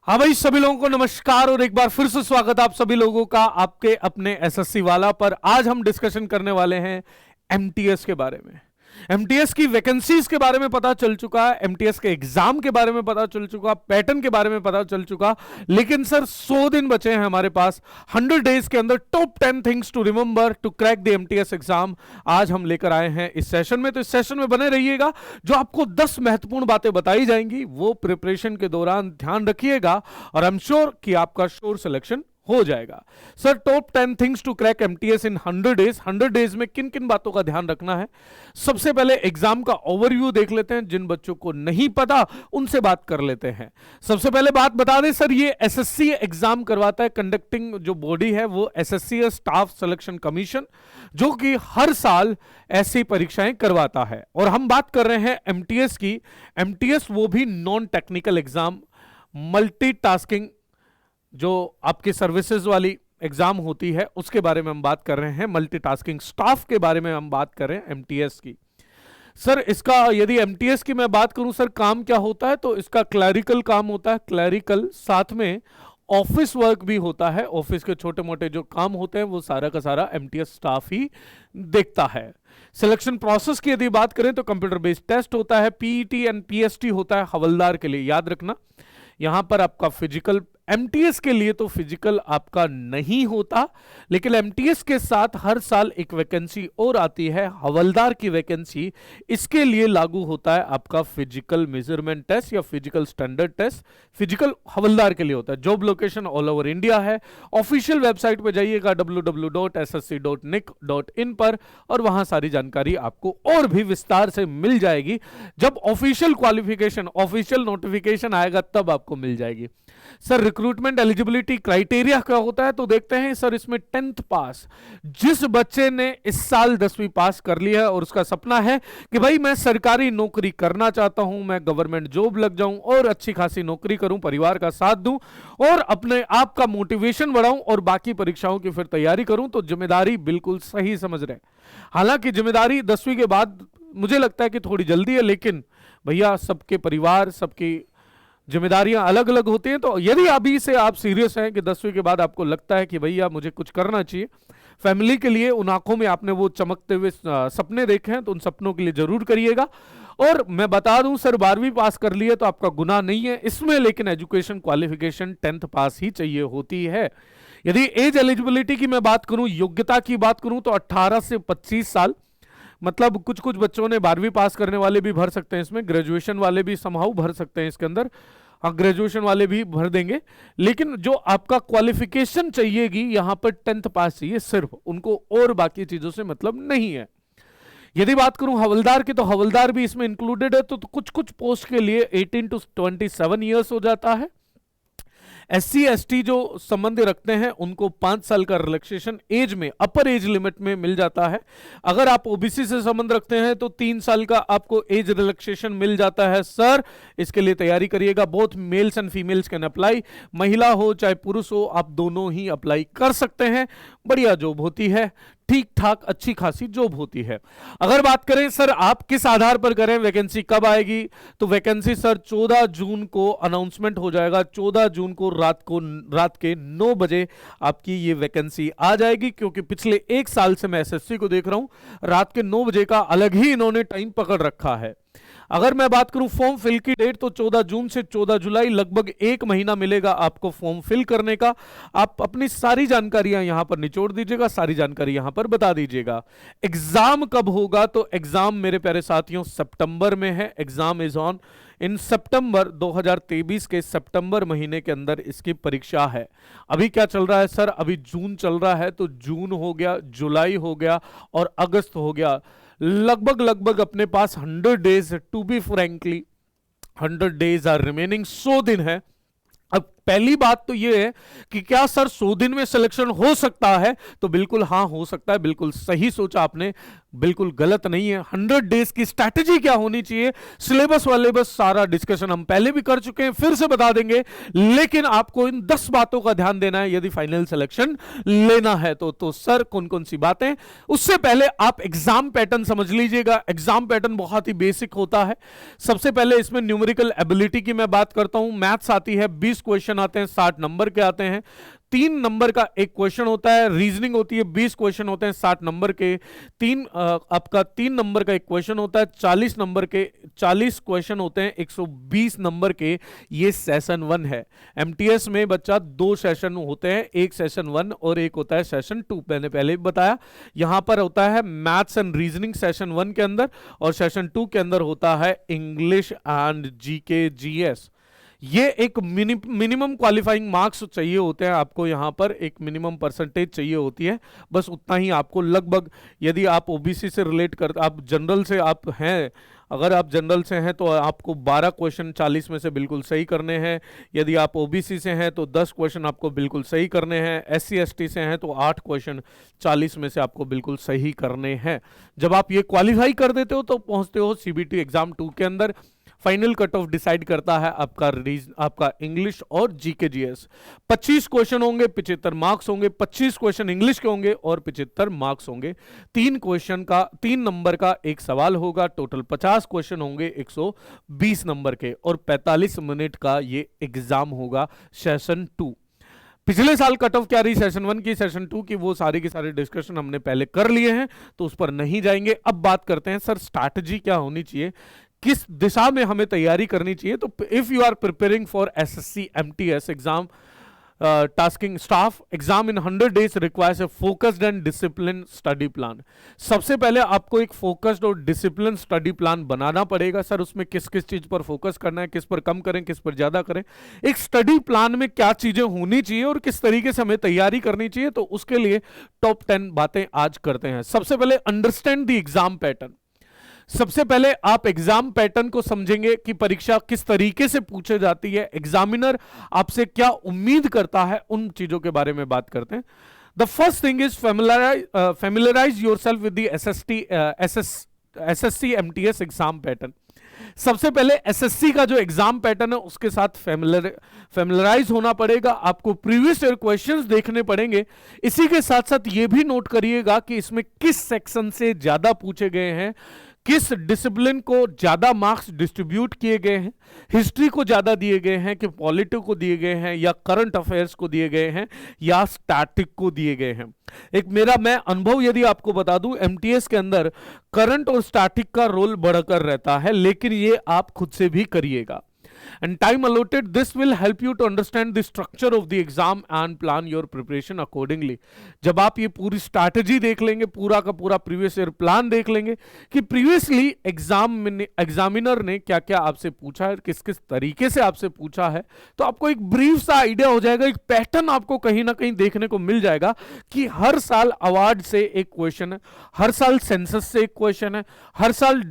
हाँ भाई, सभी लोगों को नमस्कार और एक बार फिर से स्वागत आप सभी लोगों का आपके अपने एसएससी वाला पर। आज हम डिस्कशन करने वाले हैं एमटीएस के बारे में। एमटीएस की वैकेंसीज के बारे में पता चल चुका है, एमटीएस के एग्जाम के बारे में पता चल चुका, पैटर्न के बारे में पता चल चुका। लेकिन सर 100 दिन बचे हैं हमारे पास। 100 डेज के अंदर top 10 things to remember to crack the MTS exam आज हम लेकर आए हैं इस सेशन में। तो इस सेशन में बने रहिएगा, जो आपको 10 महत्वपूर्ण बातें बताई जाएंगी वो प्रिपरेशन के दौरान ध्यान रखिएगा और आई एम श्योर कि आपका श्योर सिलेक्शन हो जाएगा। Sir top 10 things to crack MTS in 100 days. 100 days में किन किन बातों का ध्यान रखना है। सबसे पहले एग्जाम का ओवरव्यू देख लेते हैं, जिन बच्चों को नहीं पता उनसे बात कर लेते हैं। सबसे पहले बात बता दें सर, ये एसएससी एग्जाम करवाता है, कंडक्टिंग जो बॉडी है वो एसएससी स्टाफ सिलेक्शन कमीशन, जो कि हर साल ऐसी परीक्षाएं करवाता है। और हम बात कर रहे हैं एमटीएस की। एमटीएस वो भी नॉन टेक्निकल एग्जाम, मल्टीटास्किंग जो आपकी सर्विसेज वाली एग्जाम होती है उसके बारे में हम बात कर रहे हैं। मल्टीटास्किंग स्टाफ के बारे में हम बात कर रहे हैं एमटीएस की। सर इसका यदि एमटीएस की मैं बात करूं सर, काम क्या होता है, तो इसका क्लैरिकल काम होता है। क्लैरिकल साथ में ऑफिस वर्क भी होता है। ऑफिस के छोटे मोटे जो काम होते हैं वो सारा का सारा एमटीएस स्टाफ ही देखता है। सिलेक्शन प्रोसेस की यदि बात करें तो कंप्यूटर बेस्ड टेस्ट होता है, पीईटी एंड पीएसटी होता है हवलदार के लिए, याद रखना। यहां पर आपका फिजिकल, एमटीएस के लिए तो फिजिकल आपका नहीं होता, लेकिन एमटीएस के साथ हर साल एक वैकेंसी और आती है हवलदार की वैकेंसी। इसके लिए लागू होता है आपका फिजिकल मेजरमेंट टेस्ट या फिजिकल स्टैंडर्ड टेस्ट। फिजिकल हवलदार के लिए होता है। Job location all over India है। ऑफिशियल वेबसाइट पे जाइएगा www.ssc.nic.in पर, और वहां सारी जानकारी आपको और भी विस्तार से मिल जाएगी। जब ऑफिशियल क्वालिफिकेशन, ऑफिशियल नोटिफिकेशन आएगा तब आपको मिल जाएगी। सर रिक्रूटमेंट एलिजिबिलिटी क्राइटेरिया क्या होता है, तो देखते हैं सर इसमें 10th पास। जिस बच्चे ने इस साल 10वीं पास कर लिया है और उसका सपना है कि भाई मैं सरकारी नौकरी करना चाहता हूं, मैं गवर्नमेंट जॉब लग जाऊं और अच्छी खासी नौकरी करूं, परिवार का साथ दूं और अपने आप का मोटिवेशन बढ़ाऊं और बाकी परीक्षाओं की फिर तैयारी करूं, तो जिम्मेदारी बिल्कुल सही समझ रहे हैं। हालांकि जिम्मेदारी 10वीं के बाद मुझे लगता है कि थोड़ी जल्दी है, लेकिन भैया सबके परिवार, सबकी जिम्मेदारियां अलग अलग होती हैं। तो यदि अभी से आप सीरियस हैं कि 10वीं के बाद आपको लगता है कि भैया मुझे कुछ करना चाहिए फैमिली के लिए, उन आंखों में आपने वो चमकते हुए सपने देखे हैं, तो उन सपनों के लिए जरूर करिएगा। और मैं बता दूं सर, 12वीं पास कर लिए तो आपका गुनाह नहीं है इसमें, लेकिन एजुकेशन क्वालिफिकेशन 10th पास ही चाहिए होती है। यदि एज एलिजिबिलिटी की मैं बात करूं, योग्यता की बात करूं, तो 18 से 25 साल, मतलब कुछ कुछ बच्चों ने 12वीं पास करने वाले भी भर सकते हैं इसमें, ग्रेजुएशन वाले भी समहाउ भर सकते हैं इसके अंदर। हाँ, ग्रेजुएशन वाले भी भर देंगे, लेकिन जो आपका क्वालिफिकेशन चाहिएगी यहां पर 10th पास चाहिए सिर्फ, उनको और बाकी चीजों से मतलब नहीं है। यदि बात करूं हवलदार की, तो हवलदार भी इसमें इंक्लूडेड है। तो कुछ कुछ पोस्ट के लिए 18 to 27 ईयर्स हो जाता है। एससी एसटी जो संबंध रखते हैं उनको 5 साल का रिलैक्सेशन एज में, अपर एज लिमिट में मिल जाता है। अगर आप ओबीसी से संबंध रखते हैं तो 3 साल का आपको एज रिलैक्सेशन मिल जाता है। सर इसके लिए तैयारी करिएगा। Both mails and females can apply, महिला हो चाहे पुरुष हो, आप दोनों ही अप्लाई कर सकते हैं। बढ़िया जॉब होती है, ठीक ठाक अच्छी खासी जॉब होती है। अगर बात करें सर आप किस आधार पर करें, वैकेंसी कब आएगी, तो वैकेंसी सर 14 जून को अनाउंसमेंट हो जाएगा। 14 जून को रात के 9 बजे आपकी ये वैकेंसी आ जाएगी, क्योंकि पिछले 1 साल से मैं एसएससी को देख रहा हूं, रात के 9 बजे का अलग ही इन्होंने टाइम पकड़ रखा है। अगर मैं बात करूं फॉर्म फिल की डेट, तो 14 जून से 14 जुलाई, लगभग 1 महीना मिलेगा आपको फॉर्म फिल करने का। आप अपनी सारी जानकारियां यहां पर निचोड़ दीजिएगा, सारी जानकारी यहां पर बता दीजिएगा। एग्जाम कब होगा, तो एग्जाम मेरे प्यारे साथियों सितंबर में है। एग्जाम इज ऑन इन सितंबर, 2023 के सितंबर महीने के अंदर इसकी परीक्षा है। अभी क्या चल रहा है सर, अभी जून चल रहा है, तो जून हो गया, जुलाई हो गया और अगस्त हो गया। लगभग अपने पास 100 days, to be frankly 100 days are remaining. 100 दिन है। अब पहली बात तो यह है कि क्या सर 100 दिन में सिलेक्शन हो सकता है, तो बिल्कुल हां हो सकता है। बिल्कुल सही सोचा आपने, बिल्कुल गलत नहीं है। 100 डेज की स्ट्रैटेजी क्या होनी चाहिए, सिलेबस वाले बस सारा डिस्कशन हम पहले भी कर चुके हैं, फिर से बता देंगे, लेकिन आपको इन 10 बातों का ध्यान देना है यदि फाइनल सिलेक्शन लेना है तो सर कौन कौन सी बातें। उससे पहले आप एग्जाम पैटर्न समझ लीजिएगा। एग्जाम पैटर्न बहुत ही बेसिक होता है। सबसे पहले इसमें न्यूमेरिकल एबिलिटी की मैं बात करता हूं। मैथ्स आती है 20 क्वेश्चन क्वेश्चन आते हैं 60 नंबर के आते हैं। 3 नंबर का एक क्वेश्चन होता है, रीजनिंग होती है 20 क्वेश्चन होते हैं 60 नंबर के। आपका 3 नंबर का एक क्वेश्चन होता है 40 नंबर के, 40 क्वेश्चन होते हैं 120 नंबर के। ये सेशन 1 है। एमटीएस में बच्चा 2 सेशन होते हैं, एक सेशन 1 और एक होता है सेशन 2। मैंने पहले भी बताया, यहां पर होता है मैथ्स एंड रीजनिंग सेशन 1 के अंदर, और सेशन 2 के अंदर होता है इंग्लिश एंड जीके जीएस। ये एक मिनिमम क्वालिफाइंग मार्क्स चाहिए होते हैं आपको, यहां पर एक मिनिमम परसेंटेज चाहिए होती है, बस उतना ही आपको लगभग। यदि आप ओबीसी से रिलेट कर, आप जनरल से आप हैं, अगर आप जनरल से हैं तो आपको 12 क्वेश्चन 40 में से बिल्कुल सही करने हैं। यदि आप ओबीसी से हैं तो 10 क्वेश्चन आपको बिल्कुल सही करने हैं। एससी एसटी से हैं तो 8 क्वेश्चन 40 में से आपको बिल्कुल सही करने हैं। जब आप ये क्वालिफाई कर देते हो तो पहुंचते हो सीबीटी एग्जाम 2 के अंदर। फाइनल कट ऑफ डिसाइड करता है आपका इंग्लिश और जीके जीएस। 25 क्वेश्चन होंगे, 75 मार्क्स होंगे। 25 क्वेश्चन इंग्लिश के होंगे और 75 मार्क्स होंगे। 3 नंबर का एक सवाल होगा। टोटल 50 क्वेश्चन होंगे 120 नंबर के, और 45 मिनट का ये एग्जाम होगा सेशन 2। पिछले साल कट ऑफ क्या रही सेशन 1 की, सेशन 2 की, वो सारे के सारे डिस्कशन हमने पहले कर लिए हैं, तो उस पर नहीं जाएंगे। अब बात करते हैं सर स्ट्रैटेजी क्या होनी चाहिए, किस दिशा में हमें तैयारी करनी चाहिए। तो if you are preparing for SSC MTS exam, tasking staff exam in 100 days requires a focused and discipline study plan. सबसे पहले आपको एक फोकस्ड और डिसिप्लिन स्टडी प्लान बनाना पड़ेगा। सर उसमें किस किस चीज पर फोकस करना है, किस पर कम करें, किस पर ज्यादा करें, एक स्टडी प्लान में क्या चीजें होनी चाहिए और किस तरीके से हमें तैयारी करनी चाहिए। तो उसके लिए टॉप 10 बातें आज करते हैं। सबसे पहले अंडरस्टैंड द एग्जाम पैटर्न। सबसे पहले आप एग्जाम पैटर्न को समझेंगे कि परीक्षा किस तरीके से पूछी जाती है, एग्जामिनर आपसे क्या उम्मीद करता है, उन चीजों के बारे में बात करते हैं। The first thing is familiarise yourself with the SSC MTS exam pattern. सबसे पहले एसएससी का जो एग्जाम पैटर्न है उसके साथ फैमिलराइज होना पड़ेगा। आपको प्रीवियस ईयर क्वेश्चंस देखने पड़ेंगे। इसी के साथ साथ ये भी नोट करिएगा कि इसमें किस सेक्शन से ज्यादा पूछे गए हैं, किस डिसिप्लिन को ज्यादा मार्क्स डिस्ट्रीब्यूट किए गए हैं, हिस्ट्री को ज्यादा दिए गए हैं कि पॉलिटिक्स को दिए गए हैं, या करंट अफेयर्स को दिए गए हैं, या स्टैटिक को दिए गए हैं। एक मैं अनुभव यदि आपको बता दूं, एमटीएस के अंदर करंट और स्टैटिक का रोल बढ़कर रहता है, लेकिन ये आप खुद से भी करिएगा। And time allotted, this will help you to understand the structure of the exam and plan your preparation accordingly। जब आप ये पूरी स्ट्रैटेजी देख लेंगे, पूरा का पूरा प्रीवियस ईयर प्लान देख लेंगे कि प्रीवियसली एग्जामिनर ने क्या क्या आपसे पूछा है, किस किस तरीके से आपसे पूछा है, तो आपको एक ब्रीफ सा आइडिया हो जाएगा, एक पैटर्न आपको कहीं ना कहीं देखने को मिल जाएगा कि हर साल अवार्ड से एक क्वेश्चन है, हर साल सेंसस से एक क्वेश्चन है, हर साल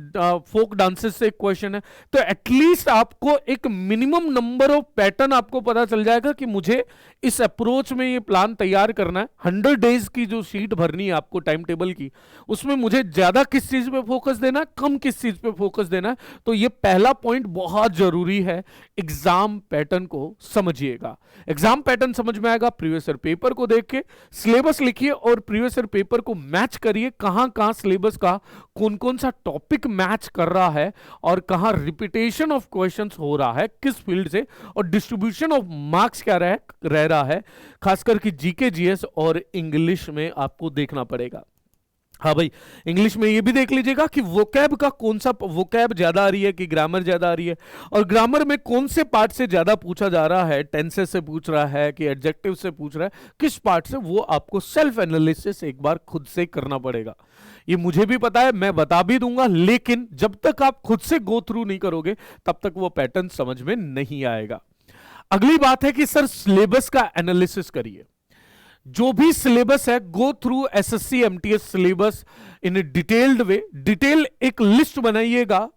फोक डांसेस से एक क्वेश्चन है। तो एटलीस्ट आपको एक मिनिमम नंबर ऑफ पैटर्न आपको पता चल जाएगा कि मुझे इस अप्रोच में ये प्लान तैयार करना है। 100 डेज की जो शीट भरनी है आपको टाइम टेबल की, उसमें मुझे ज्यादा किस चीज पे फोकस देना है, कम किस चीज पे फोकस देना है। तो ये पहला पॉइंट बहुत जरूरी है, एग्जाम पैटर्न को समझिएगा। एग्जाम पैटर्न समझ में आएगा, प्रीवियस ईयर पेपर को देख के सिलेबस लिखिए और प्रीवियस ईयर पेपर को मैच करिए, कहां कहां सिलेबस का कौन कौन सा टॉपिक मैच कर रहा है और कहां रिपीटेशन ऑफ क्वेश्चंस हो रहा है, किस फील्ड से, और डिस्ट्रीब्यूशन ऑफ मार्क्स क्या रह रहा है, खासकर कि जीके जीएस और इंग्लिश में आपको देखना पड़ेगा। हाँ भाई, इंग्लिश में ये भी देख लीजिएगा कि वोकैब का कौन सा वोकैब ज्यादा आ रही है कि ग्रामर ज्यादा आ रही है, और ग्रामर में कौन से पार्ट से ज्यादा पूछा जा रहा है, टेंसेस से पूछ रहा है कि एडजेक्टिव से पूछ रहा है, किस पार्ट से, वो आपको सेल्फ एनालिसिस एक बार खुद से करना पड़ेगा। ये मुझे भी पता है, मैं बता भी दूंगा, लेकिन जब तक आप खुद से गो थ्रू नहीं करोगे तब तक वो पैटर्न समझ में नहीं आएगा। अगली बात है कि सर सिलेबस का एनालिसिस करिए। जो भी सिलेबस है, go through SSC MTS syllabus in A detailed way. Detail एक लिस्ट बनाइएगा,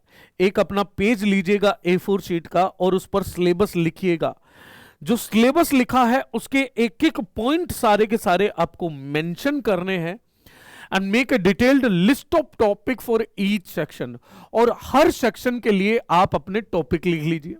एक अपना पेज लीजिएगा A4 शीट का और उस पर सिलेबस लिखिएगा। जो सिलेबस लिखा है उसके एक एक पॉइंट सारे के सारे आपको मेंशन करने हैं, and make a detailed list of topic for each section. और हर सेक्शन के लिए आप अपने टॉपिक लिख लीजिए।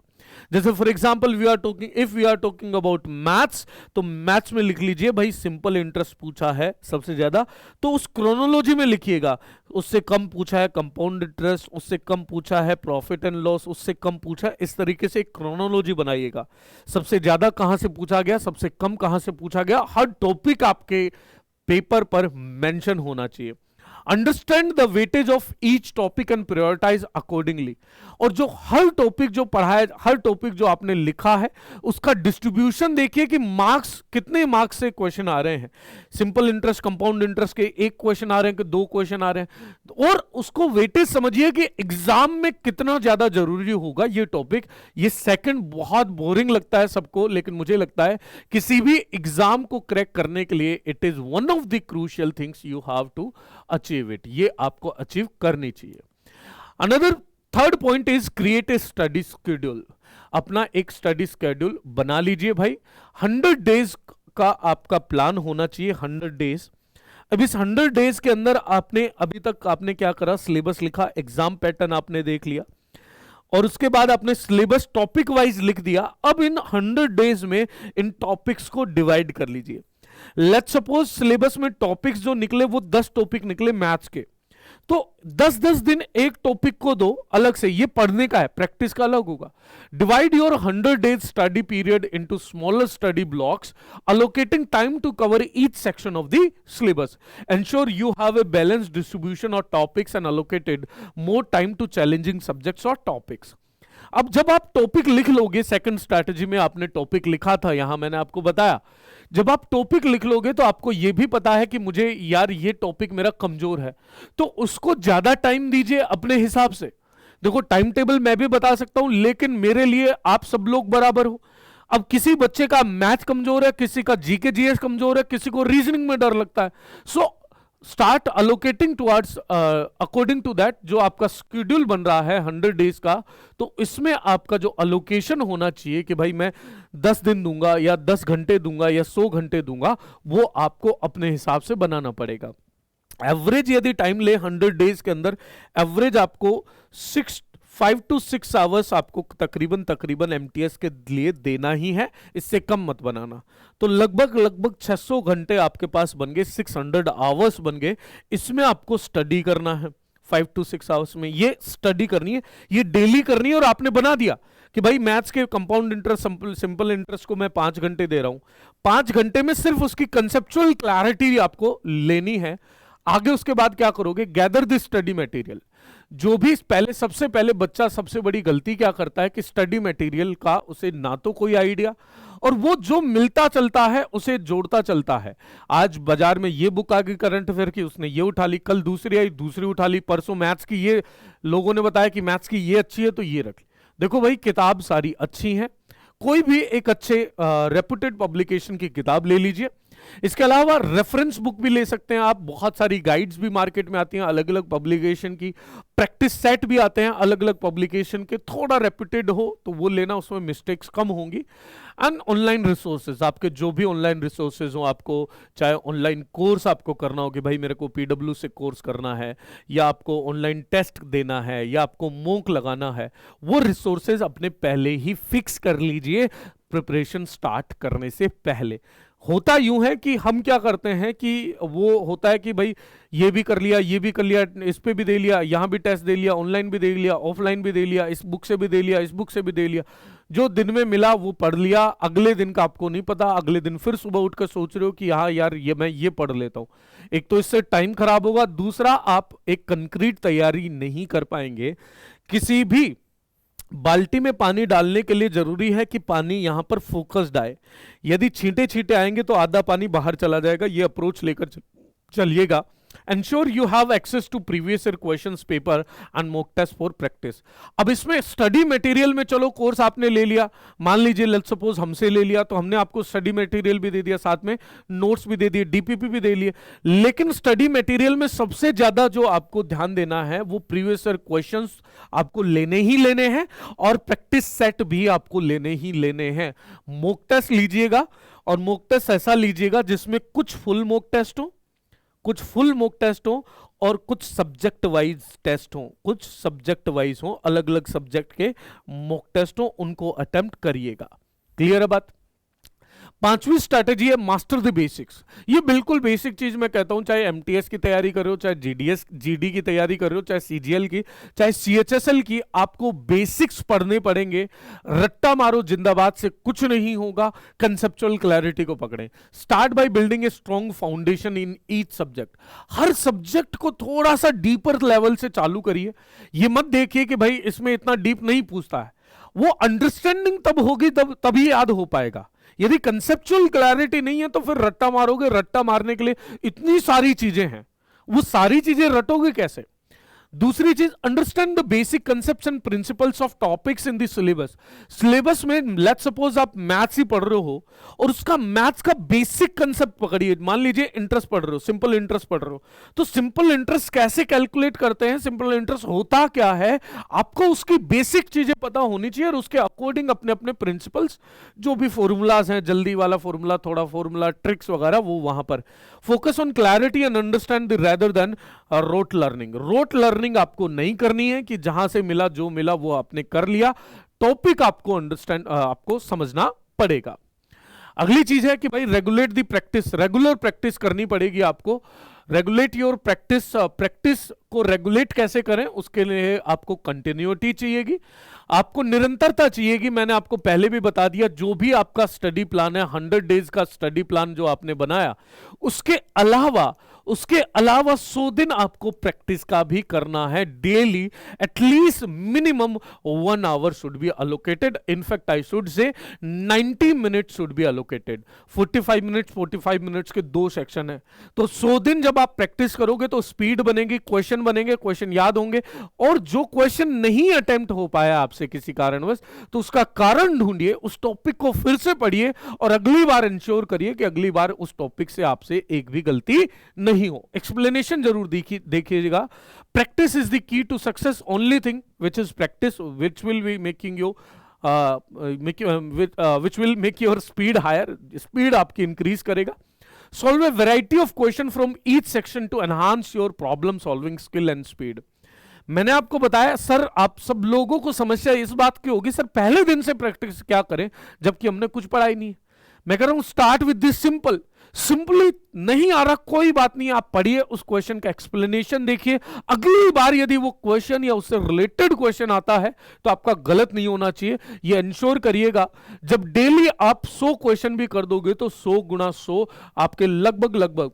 जैसे for example we are talking, if we are talking about maths, तो मैथ्स में लिख लीजिए भाई सिंपल इंटरेस्ट पूछा है सबसे ज्यादा, तो उस क्रोनोलॉजी में लिखिएगा। उससे कम पूछा है कंपाउंड इंटरेस्ट, उससे कम पूछा है प्रॉफिट एंड लॉस, उससे कम पूछा है, इस तरीके से एक क्रोनोलॉजी बनाइएगा। सबसे ज्यादा कहां से पूछा गया, सबसे कम कहां से पूछा गया, हर टॉपिक आपके पेपर पर मेंशन होना चाहिए। Understand the weightage of each topic and prioritise accordingly. और जो हर टॉपिक जो पढ़ा है, हर टॉपिक जो आपने लिखा है, उसका डिस्ट्रीब्यूशन देखिए कि मार्क्स कितने मार्क्स से क्वेश्चन आ रहे हैं। सिंपल इंटरेस्ट, कंपाउंड इंटरेस्ट के एक क्वेश्चन आ रहे हैं कि दो क्वेश्चन आ रहे हैं, और उसको वेटेज समझिए कि एग्जाम में कितना ज्यादा जरूरी होगा ये टॉपिक। ये सेकंड बहुत बोरिंग लगता है सबको, लेकिन मुझे लगता है किसी भी एग्जाम को क्रैक करने के लिए it is one of the crucial things you have to achieve it. ये आपको अचीव करनी चाहिए। Another third point is create a study schedule. अपना एक स्टडी शेड्यूल बना लीजिए भाई। 100 डेज का आपका प्लान होना चाहिए, 100 डेज। अब इस 100 डेज के अंदर आपने अभी तक आपने क्या करा, सिलेबस लिखा, एग्जाम पैटर्न आपने देख लिया, और उसके बाद आपने सिलेबस टॉपिक वाइज लिख दिया। अब इन 100 डेज में इन टॉपिक्स को डिवाइड कर लीजिए। लेट्स सपोज सिलेबस में टॉपिक्स जो निकले वो 10 टॉपिक निकले मैथ्स के, तो 10-10 दिन एक टॉपिक को दो अलग से, ये पढ़ने का है, प्रैक्टिस का अलग होगा। Divide your 100 days study period into smaller study blocks, allocating time to cover each section of the syllabus. Ensure you have a balanced distribution of topics and allocated more time to challenging subjects और topics. अब जब आप topic लिख लोगे, second strategy में आपने topic लिखा था, यहां मैंने आपको बताया, जब आप टॉपिक लिख लोगे तो आपको यह भी पता है कि मुझे यार ये टॉपिक मेरा कमजोर है, तो उसको ज्यादा टाइम दीजिए अपने हिसाब से। देखो टाइम टेबल मैं भी बता सकता हूं, लेकिन मेरे लिए आप सब लोग बराबर हो। अब किसी बच्चे का मैथ कमजोर है, किसी का जीके जीएस कमजोर है, किसी को रीजनिंग में डर लगता है, so start allocating towards according to that. जो आपका शेड्यूल बन रहा है 100 डेज का, तो इसमें आपका जो अलोकेशन होना चाहिए कि भाई मैं 10 दिन दूंगा या 10 घंटे दूंगा या 100 घंटे दूंगा, वो आपको अपने हिसाब से बनाना पड़ेगा। एवरेज यदि टाइम ले 100 डेज के अंदर, एवरेज आपको 5 to 6 आवर्स आपको तकरीबन एमटीएस के लिए देना ही है, इससे कम मत बनाना। तो लगभग 600 घंटे आपके पास बन गए, 600 आवर्स बन गए। इसमें आपको स्टडी करना है 5 to 6 आवर्स में, ये स्टडी करनी है, ये डेली करनी है। और आपने बना दिया कि भाई मैथ्स के कंपाउंड इंटरेस्ट, सिंपल इंटरेस्ट को मैं 5 घंटे दे रहा हूं, 5 घंटे में सिर्फ उसकी कंसेप्चुअल क्लैरिटी आपको लेनी है। आगे उसके बाद क्या करोगे, गैदर द स्टडी मटेरियल। जो भी सबसे पहले बच्चा सबसे बड़ी गलती क्या करता है कि स्टडी मटेरियल का उसे ना तो कोई आइडिया, और वो जो मिलता चलता है उसे जोड़ता चलता है। आज बाजार में ये बुक आ गई करंट अफेयर की, उसने ये उठा ली, कल दूसरी आई, दूसरी उठा ली, परसों मैथ्स की ये लोगों ने बताया कि मैथ्स की ये अच्छी है तो ये रख ली। देखो भाई किताब सारी अच्छी हैं, कोई भी एक अच्छे रेपुटेड पब्लिकेशन की किताब ले लीजिए। इसके अलावा रेफरेंस बुक भी ले सकते हैं आप, बहुत सारी गाइड्स भी मार्केट में आती हैं अलग अलग पब्लिकेशन की, प्रैक्टिस सेट भी आते हैं अलग अलग पब्लिकेशन के, थोड़ा रेपुटेड हो तो वो लेना, उसमें मिस्टेक्स कम होंगी। एंड ऑनलाइन रिसोर्सेज, आपके जो भी ऑनलाइन रिसोर्सेज हो, आपको चाहे ऑनलाइन कोर्स आपको करना हो कि भाई मेरे को पीडब्ल्यू से कोर्स करना है, या आपको ऑनलाइन टेस्ट देना है, या आपको मॉक लगाना है, वो रिसोर्सेज अपने पहले ही फिक्स कर लीजिए प्रिपरेशन स्टार्ट करने से पहले। होता यूं है कि हम क्या करते हैं कि वो होता है कि भाई ये भी कर लिया, ये भी कर लिया, इस पे भी दे लिया, यहां भी टेस्ट दे लिया, ऑनलाइन भी दे लिया, ऑफलाइन भी दे लिया, इस बुक से भी दे लिया, इस बुक से भी दे लिया, जो दिन में मिला वो पढ़ लिया, अगले दिन का आपको नहीं पता, अगले दिन फिर सुबह उठकर सोच रहे हो कि हाँ यार ये मैं ये पढ़ लेता हूं। एक तो इससे टाइम खराब होगा, दूसरा आप एक कंक्रीट तैयारी नहीं कर पाएंगे। किसी भी बाल्टी में पानी डालने के लिए जरूरी है कि पानी यहां पर फोकस्ड आए। यदि छींटे छींटे आएंगे तो आधा पानी बाहर चला जाएगा। ये अप्रोच लेकर चलिएगा। Ensure you have access to previous year questions paper and mock test for practice। अब इसमें स्टडी मटेरियल में चलो कोर्स आपने ले लिया, मान लीजिए लेट्स सपोज हमसे ले लिया, तो हमने आपको स्टडी मटेरियल भी दे दिया, साथ में नोट्स भी दे दिए, डीपीपी भी दे लिए। लेकिन स्टडी मटेरियल में सबसे ज्यादा जो आपको ध्यान देना है वो प्रीवियस ईयर क्वेश्चंस आपको लेने ही लेने हैं, और प्रैक्टिस सेट भी आपको लेने ही लेने हैं। मॉक टेस्ट लीजिएगा, और मॉक टेस्ट ऐसा लीजिएगा जिसमें कुछ फुल मॉक टेस्ट हो, कुछ फुल मॉक टेस्ट हो, और कुछ सब्जेक्ट वाइज टेस्ट हों, कुछ सब्जेक्ट वाइज हों, अलग अलग सब्जेक्ट के मॉक टेस्ट हों, उनको अटेम्प्ट करिएगा। क्लियर है बात? पांचवी स्ट्रैटेजी है मास्टर द बेसिक्स। ये बिल्कुल बेसिक चीज मैं कहता हूं, चाहे एमटीएस की तैयारी कर रहे हो, चाहे जीडीएस जीडी की तैयारी कर रहे हो, चाहे सीजीएल की, चाहे सीएचएसएल की, आपको बेसिक्स पढ़ने पड़ेंगे। रट्टा मारो जिंदाबाद से कुछ नहीं होगा। कंसेप्चुअल क्लैरिटी को पकड़ें। Start by building a strong foundation in each subject. Her subject को थोड़ा सा डीपर लेवल से चालू करिए। ये मत देखिए कि भाई इसमें इतना डीप नहीं पूछता है, वो अंडरस्टैंडिंग तब होगी तभी याद हो पाएगा। यदि कंसेप्चुअल क्लैरिटी नहीं है तो फिर रट्टा मारोगे। रट्टा मारने के लिए इतनी सारी चीजें हैं, वो सारी चीजें रटोगे कैसे? दूसरी चीज, understand the basic concepts and principles of topics in the syllabus. Syllabus में लेट्स सपोज आप मैथ्स ही पढ़ रहे हो और उसका मैथ्स का बेसिक कंसेप्ट पकड़िए। मान लीजिए इंटरेस्ट पढ़ रहे हो, सिंपल इंटरेस्ट पढ़ रहे हो, तो सिंपल इंटरेस्ट कैसे कैलकुलेट करते हैं, सिंपल इंटरेस्ट होता क्या है, आपको उसकी बेसिक चीजें पता होनी चाहिए और उसके अकॉर्डिंग अपने अपने प्रिंसिपल्स, जो भी फॉर्मूलाज हैं, जल्दी वाला फॉर्मूला, थोड़ा फॉर्मूला, ट्रिक्स वगैरह, वो वहां पर focus on clarity and understand rather than rote learning. Rote learning आपको नहीं करनी है कि जहां से मिला जो मिला वो आपने कर लिया। टॉपिक आपको अंडरस्टैंड, आपको समझना पड़ेगा। अगली चीज है कि भाई रेगुलेट दी प्रैक्टिस। रेगुलर प्रैक्टिस करनी पड़ेगी आपको। Regulate your practice. प्रैक्टिस को रेगुलेट कैसे करें, उसके लिए आपको कंटिन्यूटी चाहिएगी, आपको निरंतरता चाहिएगी। मैंने आपको पहले भी बता दिया, जो भी आपका स्टडी प्लान है, 100 डेज का स्टडी प्लान जो आपने बनाया, उसके अलावा 100 दिन आपको प्रैक्टिस का भी करना है daily. At least minimum 1 hour should be allocated. In fact I should say 90 minute should be allocated. 45 minutes के 2 सेक्शन है, तो 100 दिन जब आप प्रैक्टिस करोगे तो स्पीड बनेगी, क्वेश्चन बनेंगे, क्वेश्चन याद होंगे। और जो क्वेश्चन नहीं अटेम्प्ट हो पाया आपसे किसी कारणवश, तो उसका कारण ढूंढिए, उस टॉपिक को फिर से पढ़िए और अगली बार इंश्योर करिए कि अगली बार उस टॉपिक से आपसे एक भी गलती नहीं हो। एक्सप्लेनेशन जरूर देखिएगा। Practice is the key to success. Only thing which is practice which will be making you which will make your speed higher. Speed आपकी इंक्रीज करेगा। Solve a variety of question from each section to enhance your problem solving skill and speed. मैंने आपको बताया sir, आप सब लोगों को समस्या इस बात की होगी, सर पहले दिन से प्रैक्टिस क्या करें जबकि हमने कुछ पढ़ा ही नहीं। मैं कह रहा हूं start with this simple. Simply नहीं आ रहा, कोई बात नहीं, आप पढ़िए, उस क्वेश्चन का एक्सप्लेनेशन देखिए। अगली बार यदि वो क्वेश्चन या उससे रिलेटेड क्वेश्चन आता है तो आपका गलत नहीं होना चाहिए। ये इंश्योर करिएगा। जब डेली आप 100 क्वेश्चन भी कर दोगे तो 100 गुणा 100 आपके लगभग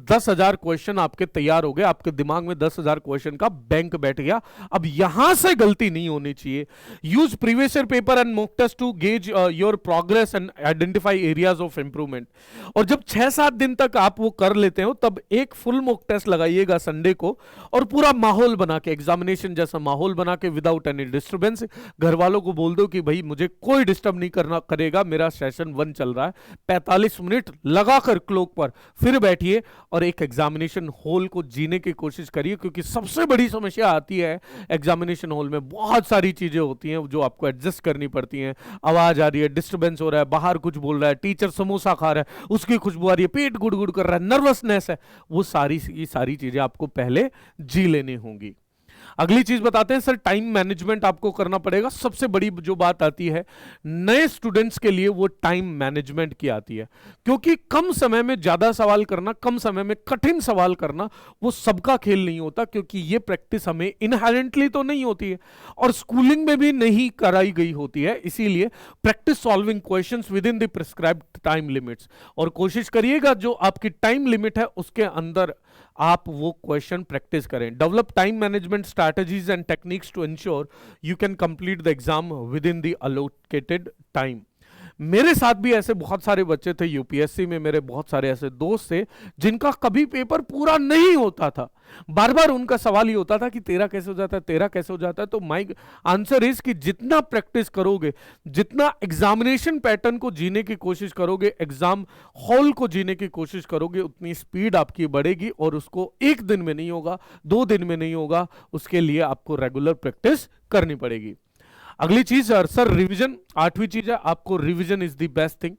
10,000 क्वेश्चन आपके तैयार हो गए। आपके दिमाग में 10,000 क्वेश्चन का बैंक बैठ गया। अब यहां से गलती नहीं होनी चाहिए। Use previous year paper and mock test to gauge your progress and identify areas of improvement. और जब 6-7 दिन तक आप वो कर लेते हो, तब एक फुल मॉक टेस्ट लगाइएगा संडे को, और पूरा माहौल बना के, एग्जामिनेशन जैसा माहौल बना के, विदाउट एनी डिस्टर्बेंस। घर वालों को बोल दो कि भाई मुझे कोई डिस्टर्ब नहीं करना करेगा, मेरा सेशन 1 चल रहा है। 45 मिनट लगाकर क्लॉक पर फिर बैठिए और एक एग्जामिनेशन हॉल को जीने की कोशिश करिए। क्योंकि सबसे बड़ी समस्या आती है एग्जामिनेशन हॉल में, बहुत सारी चीजें होती हैं जो आपको एडजस्ट करनी पड़ती हैं। आवाज आ रही है, डिस्टर्बेंस हो रहा है, बाहर कुछ बोल रहा है, टीचर समोसा खा रहा है, उसकी खुशबू आ रही है, पेट गुड़गुड़ कर रहा है, नर्वसनेस है। वो सारी चीजें आपको पहले जी लेनी होंगी। अगली चीज बताते हैं सर, टाइम मैनेजमेंट आपको करना पड़ेगा। सबसे बड़ी जो बात आती है नए स्टूडेंट्स के लिए, वो टाइम मैनेजमेंट की आती है। क्योंकि कम समय में ज्यादा सवाल करना, कम समय में कठिन सवाल करना, वो सबका खेल नहीं होता। क्योंकि ये प्रैक्टिस हमें इनहेरेंटली तो नहीं होती है और स्कूलिंग में भी नहीं कराई गई होती है। इसीलिए practice solving questions with in the prescribed time limits. और कोशिश करिएगा जो आपकी टाइम लिमिट है उसके अंदर आप वो क्वेश्चन प्रैक्टिस करें। Develop time management strategies and techniques to ensure you can complete the exam within the allocated time. मेरे साथ भी ऐसे बहुत सारे बच्चे थे यूपीएससी में, मेरे बहुत सारे ऐसे दोस्त थे जिनका कभी पेपर पूरा नहीं होता था। बार बार उनका सवाल ही होता था कि तेरा कैसे हो जाता है, तेरा कैसे हो जाता है। तो माय आंसर इज कि जितना प्रैक्टिस करोगे, जितना एग्जामिनेशन पैटर्न को जीने की कोशिश करोगे, एग्जाम हॉल को जीने की कोशिश करोगे, उतनी स्पीड आपकी बढ़ेगी। और उसको एक दिन में नहीं होगा, 2 दिन में नहीं होगा, उसके लिए आपको रेगुलर प्रैक्टिस करनी पड़ेगी। अगली चीज सर रिवीजन, 8वीं चीज है, आपको revision is the best thing.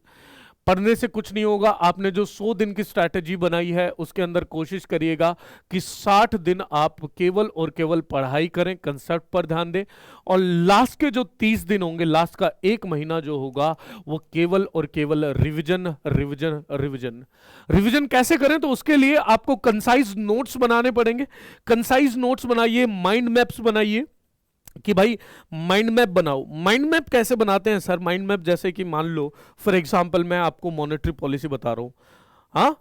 पढ़ने से कुछ नहीं होगा। आपने जो 100 दिन की स्ट्रैटेजी बनाई है उसके अंदर कोशिश करिएगा कि 60 दिन आप केवल और केवल पढ़ाई करें, कंसेप्ट पर ध्यान दें, और लास्ट के जो 30 दिन होंगे, लास्ट का एक महीना जो होगा, वो केवल और केवल रिवीजन रिवीजन रिवीजन। रिवीजन कैसे करें? तो उसके लिए आपको कंसाइज नोट्स बनाने पड़ेंगे। कंसाइज नोट्स बनाइए, माइंड मैप्स बनाइए कि भाई माइंड मैप बनाओ। माइंड मैप कैसे बनाते हैं सर? माइंड मैप जैसे कि मान लो फॉर एग्जांपल मैं आपको मॉनेटरी पॉलिसी बता रहा हूं, हाँ,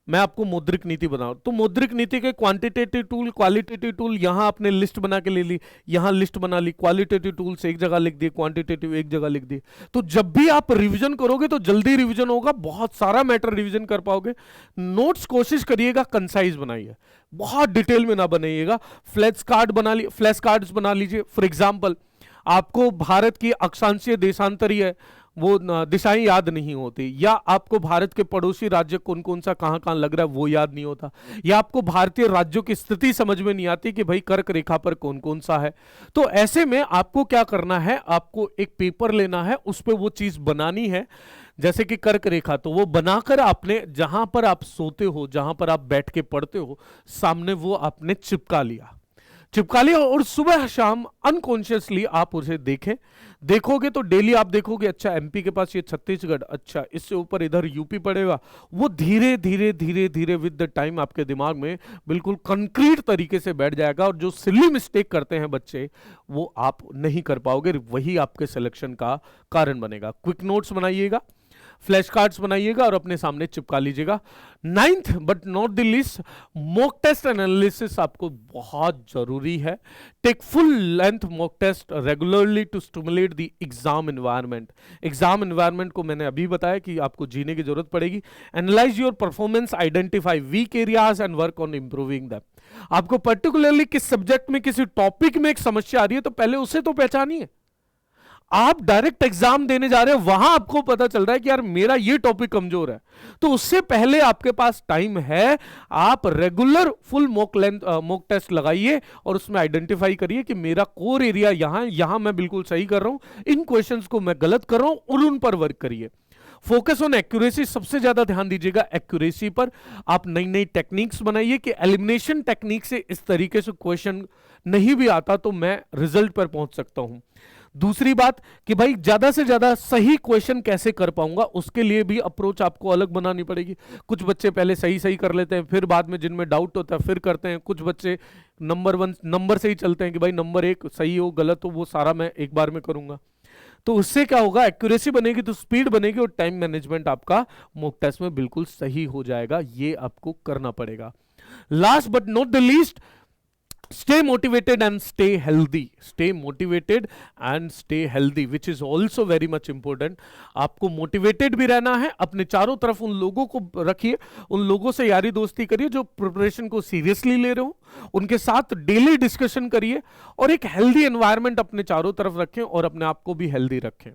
मैं आपको मौद्रिक नीति बनाऊं, तो मौद्रिक नीति के क्वांटिटेटिव टूल, क्वालिटेटिव टूल, यहां आपने लिस्ट बना के ले ली, यहां लिस्ट बना ली, क्वालिटेटिव टूल्स एक जगह लिख दिए, क्वांटिटेटिव एक जगह लिख दिए। तो जब भी आप रिवीजन करोगे तो जल्दी रिवीजन होगा, बहुत सारा मैटर रिवीजन कर पाओगे। नोट्स कोशिश करिएगा कंसाइज बनाइए, बहुत डिटेल में ना बनाइएगा। फ्लैश कार्ड बना ली, फ्लैश कार्ड्स बना लीजिए। फॉर एग्जाम्पल आपको भारत की अक्षांशीय देशांतरीय वो दिशाएं याद नहीं होती, या आपको भारत के पड़ोसी राज्य कौन कौन सा कहां कहां लग रहा है वो याद नहीं होता, या आपको भारतीय राज्यों की स्थिति समझ में नहीं आती कि भाई कर्क रेखा पर कौन कौन सा है। तो ऐसे में आपको क्या करना है, आपको एक पेपर लेना है, उस पर वो चीज बनानी है। जैसे कि कर्क रेखा, तो वो बनाकर आपने जहां पर आप सोते हो, जहां पर आप बैठ के पढ़ते हो, सामने वो आपने चिपका लिया, चिपका लिया, और सुबह शाम अनकॉन्शियसली आप उसे देखें। देखोगे तो डेली आप देखोगे, अच्छा एमपी के पास ये छत्तीसगढ़, अच्छा इससे ऊपर इधर यूपी पड़ेगा। वो धीरे धीरे धीरे धीरे विद द टाइम आपके दिमाग में बिल्कुल कंक्रीट तरीके से बैठ जाएगा, और जो सिली मिस्टेक करते हैं बच्चे वो आप नहीं कर पाओगे, वही आपके सिलेक्शन का कारण बनेगा। क्विक नोट्स बनाइएगा, फ्लैश कार्ड्स बनाइएगा और अपने सामने चिपका लीजिएगा। Ninth but not the least, mock test analysis आपको बहुत जरूरी है। Take full length mock test regularly to stimulate the exam environment. Exam environment को मैंने अभी बताया कि आपको जीने की जरूरत पड़ेगी। Analyse your performance, identify weak areas and work on improving them. आपको पर्टिकुलरली किस सब्जेक्ट में, किसी टॉपिक में एक समस्या आ रही है, तो पहले उसे तो पहचानिए। आप डायरेक्ट एग्जाम देने जा रहे हैं, वहां आपको पता चल रहा है कि यार मेरा ये टॉपिक कमजोर है, तो उससे पहले आपके पास टाइम है, आप रेगुलर फुल मॉक टेस्ट लगाइए और उसमें आइडेंटिफाई करिए कि मेरा कोर एरिया यहां मैं बिल्कुल सही कर रहा हूं, इन क्वेश्चंस को मैं गलत कर रहा हूं, और उन पर वर्क करिए। फोकस ऑन एक्यूरेसी, सबसे ज्यादा ध्यान दीजिएगा एक्यूरेसी पर। आप नई नई टेक्निक्स बनाइए कि एलिमिनेशन टेक्निक से इस तरीके से क्वेश्चन नहीं भी आता तो मैं रिजल्ट पर पहुंच सकता हूं। दूसरी बात कि भाई ज्यादा से ज्यादा सही क्वेश्चन कैसे कर पाऊंगा, उसके लिए भी अप्रोच आपको अलग बनानी पड़ेगी। कुछ बच्चे पहले सही सही कर लेते हैं, फिर बाद में जिनमें डाउट होता है फिर करते हैं। कुछ बच्चे नंबर 1 नंबर से ही चलते हैं कि भाई नंबर 1 सही हो गलत हो वो सारा मैं एक बार में करूंगा। तो उससे क्या होगा, एक्यूरेसी बनेगी तो स्पीड बनेगी, और टाइम मैनेजमेंट आपका मॉक टेस्ट में बिल्कुल सही हो जाएगा। ये आपको करना पड़ेगा। Last but not the least, stay motivated and stay healthy. Stay motivated and stay healthy, which is also very much important. आपको मोटिवेटेड भी रहना है, अपने चारों तरफ उन लोगों को रखिए, उन लोगों से यारी दोस्ती करिए जो प्रिपरेशन को सीरियसली ले रहे हो, उनके साथ डेली डिस्कशन करिए, और एक हेल्दी एनवायरनमेंट अपने चारों तरफ रखें और अपने आप को भी हेल्दी रखें।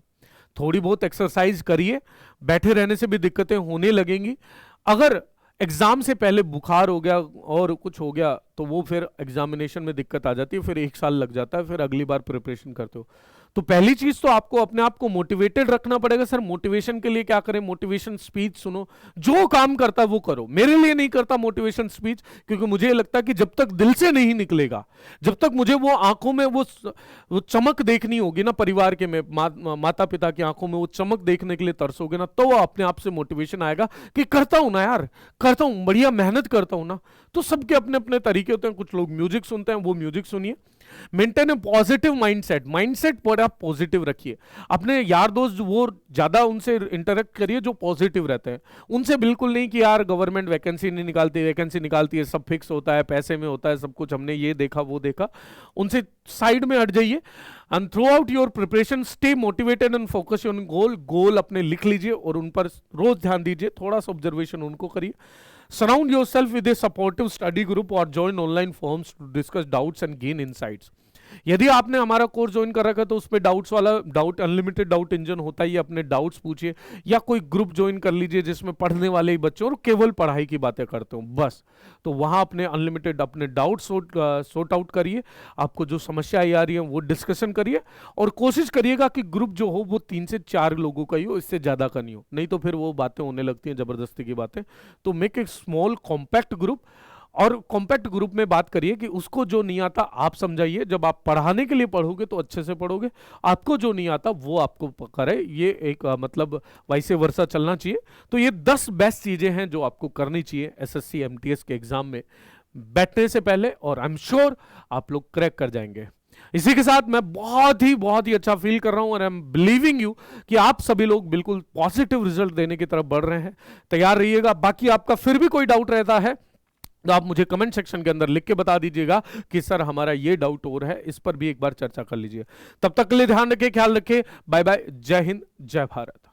थोड़ी बहुत एक्सरसाइज करिए, बैठे रहने से भी दिक्कतें होने लगेंगी। अगर एग्जाम से पहले बुखार हो गया और कुछ हो गया तो वो फिर एग्जामिनेशन में दिक्कत आ जाती है, फिर 1 साल लग जाता है, फिर अगली बार प्रिपरेशन करते हो। तो पहली चीज तो आपको अपने आप को मोटिवेटेड रखना पड़ेगा। सर मोटिवेशन के लिए क्या करें? मोटिवेशन स्पीच सुनो, जो काम करता है वो करो। मेरे लिए नहीं करता मोटिवेशन स्पीच, क्योंकि मुझे लगता है कि जब तक दिल से नहीं निकलेगा, जब तक मुझे वो आंखों में वो चमक देखनी होगी ना, परिवार के में माता पिता की आंखों में वो चमक देखने के लिए तरसोगे ना, तो वो अपने आप से मोटिवेशन आएगा कि करता हूं ना यार, करता हूं, बढ़िया मेहनत करता हूं ना। तो सबके अपने अपने तरीके होते हैं, कुछ लोग म्यूजिक सुनते हैं, वो म्यूजिक सुनिए। मेंटेन ए पॉजिटिव माइंडसेट, माइंडसेट बड़ा पॉजिटिव रखिए। अपने यार दोस्त वो ज्यादा उनसे इंटरेक्ट करिए जो पॉजिटिव रहते हैं, उनसे बिल्कुल नहीं कि यार गवर्नमेंट वैकेंसी नहीं निकालती, वैकेंसी निकालती है, सब फिक्स होता है, पैसे में होता है सब कुछ, हमने ये देखा वो देखा, उनसे साइड में हट जाइए। And throughout your preparation stay motivated and focus on goal. Goal अपने लिख लीजिए और उन पर रोज ध्यान दीजिए, थोड़ा सा ऑब्जर्वेशन उनको करिए। Surround yourself with a supportive study group or join online forums to discuss doubts and gain insights. यदि आपने हमारा कोर्स ज्वाइन कर रखा है तो उस पर डाउट्स वाला डाउट अनलिमिटेड डाउट इंजन होता ही है, अपने डाउट्स पूछिए, या कोई ग्रुप ज्वाइन कर लीजिए जिसमें पढ़ने वाले ही बच्चे और केवल पढ़ाई की बातें करते हो बस। तो वहां अपने अनलिमिटेड अपने डाउट सॉर्ट आउट करिए, आपको जो समस्या आ रही है वो डिस्कशन करिए, और कोशिश करिएगा कि ग्रुप जो हो वो 3 से 4 लोगों का ही हो, इससे ज्यादा का नहीं हो, नहीं तो फिर वो बातें होने लगती हैं जबरदस्ती की बातें। तो make a small compact group, और कॉम्पैक्ट ग्रुप में बात करिए कि उसको जो नहीं आता आप समझाइए। जब आप पढ़ाने के लिए पढ़ोगे तो अच्छे से पढ़ोगे, आपको जो नहीं आता वो आपको करे, ये एक मतलब वैसे वर्षा चलना चाहिए। तो ये 10 बेस्ट चीजें हैं जो आपको करनी चाहिए एसएससी एमटीएस के एग्जाम में बैठने से पहले, और आई एम श्योर आप लोग क्रैक कर जाएंगे। इसी के साथ मैं बहुत ही अच्छा फील कर रहा हूं, और आई एम बिलीविंग यू कि आप सभी लोग बिल्कुल पॉजिटिव रिजल्ट देने की तरफ बढ़ रहे हैं। तैयार रहिएगा। बाकी आपका फिर भी कोई डाउट रहता है तो आप मुझे कमेंट सेक्शन के अंदर लिख के बता दीजिएगा कि सर हमारा ये डाउट और है, इस पर भी एक बार चर्चा कर लीजिए। तब तक के लिए ध्यान रखिए, ख्याल रखिए, बाय बाय, जय हिंद, जय भारत।